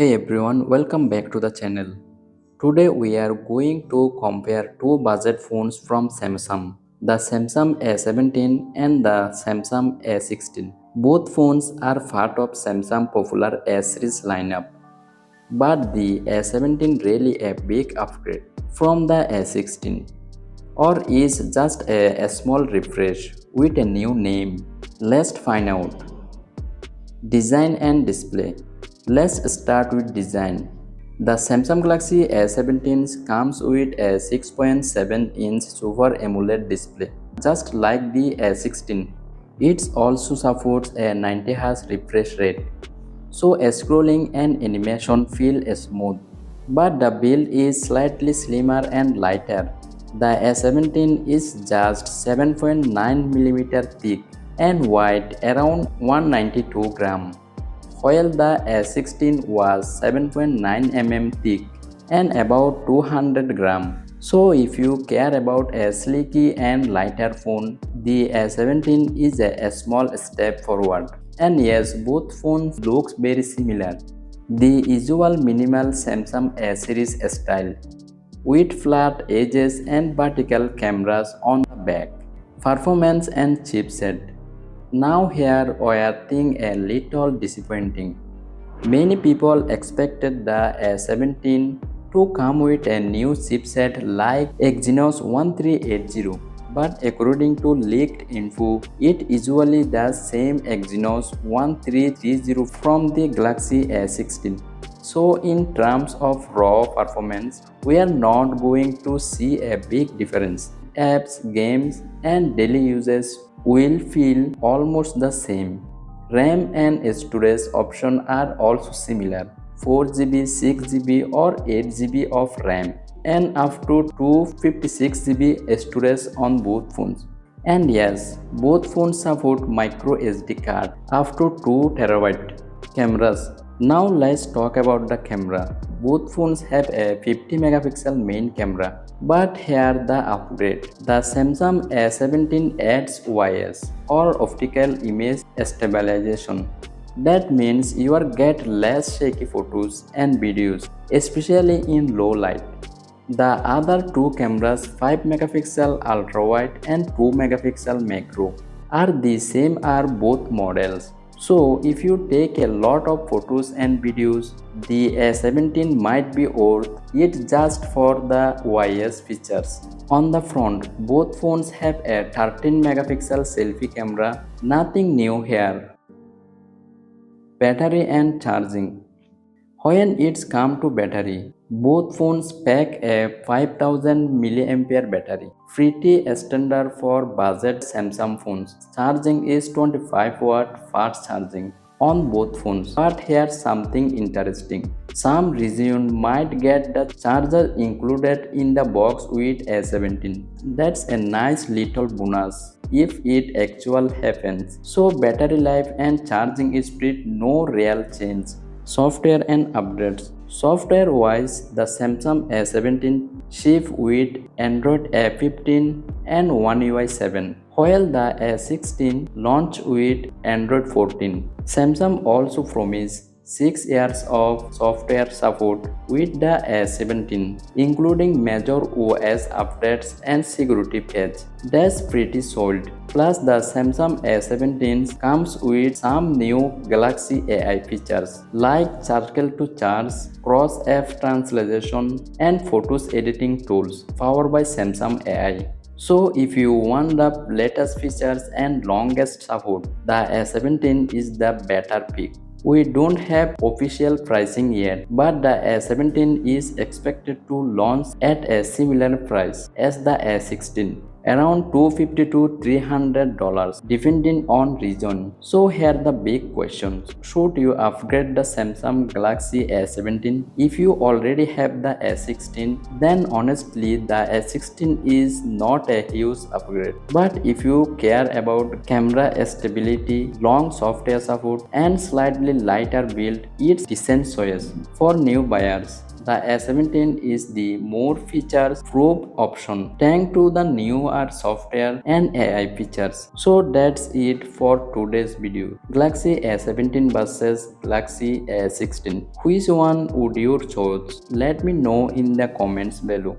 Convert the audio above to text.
Hey everyone, welcome back to the channel. Today we are going to compare two budget phones from Samsung, the Samsung A17 and the Samsung A16. Both phones are part of Samsung popular A series lineup, but the A17 really a big upgrade from the A16, or is just a small refresh with a new name. Let's find out. Design and display. Let's start with design. The Samsung Galaxy A17 comes with a 6.7-inch Super AMOLED display, just like the A16. It also supports a 90Hz refresh rate, so scrolling and animation feel smooth. But the build is slightly slimmer and lighter. The A17 is just 7.9mm thick and weight around 192 grams, while the A16 was 7.9 mm thick and about 200 grams. So if you care about a sleeky and lighter phone, the A17 is a small step forward. And yes, both phones looks very similar. The usual minimal Samsung A series style, with flat edges and vertical cameras on the back. Performance and chipset. Now here where things a little disappointing. Many people expected the A17 to come with a new chipset like Exynos 1380, but according to leaked info, it usually the same Exynos 1330 from the Galaxy A16. So in terms of raw performance, we are not going to see a big difference. Apps, games, and daily uses will feel almost the same. RAM and storage options are also similar, 4GB, 6GB or 8GB of RAM and up to 256GB storage on both phones. And yes, both phones support micro SD card up to 2TB. Cameras. Now let's talk about the camera. Both phones have a 50 megapixel main camera, but here the upgrade. The Samsung A17 adds OIS or optical image stabilization. That means you will get less shaky photos and videos, especially in low light. The other two cameras, 5 megapixel ultra wide and 2 megapixel macro, are the same are both models. So if you take a lot of photos and videos, the A17 might be worth it just for the OIS features. On the front, both phones have a 13 megapixel selfie camera, nothing new here. Battery and charging. When it's come to battery, both phones pack a 5000 mAh battery, pretty standard for budget Samsung phones. Charging is 25-watt fast charging on both phones. But here's something interesting. Some region might get the charger included in the box with A17. That's a nice little bonus if it actually happens. So battery life and charging speed no real change. Software and updates. Software wise, the Samsung A17 ships with Android A15 and One UI 7, while the A16 launched with Android 14. Samsung also promised 6 years of software support with the A17, including major OS updates and security patches. That's pretty solid. Plus, the Samsung A17 comes with some new Galaxy AI features like circle to charge, cross-app translation, and photos editing tools powered by Samsung AI. So if you want the latest features and longest support, the A17 is the better pick. We don't have official pricing yet, but the A17 is expected to launch at a similar price as the A16, around $250 to $300 depending on region. So here the big questions. Should you upgrade the Samsung Galaxy A17? If you already have the A16, then honestly the A16 is not a huge upgrade. But if you care about camera stability, long software support and slightly lighter build, it's decent choice for new buyers. The A17 is the more features-proof option thanks to the newer software and AI features. So that's it for today's video. Galaxy A17 versus Galaxy A16. Which one would you choose? Let me know in the comments below.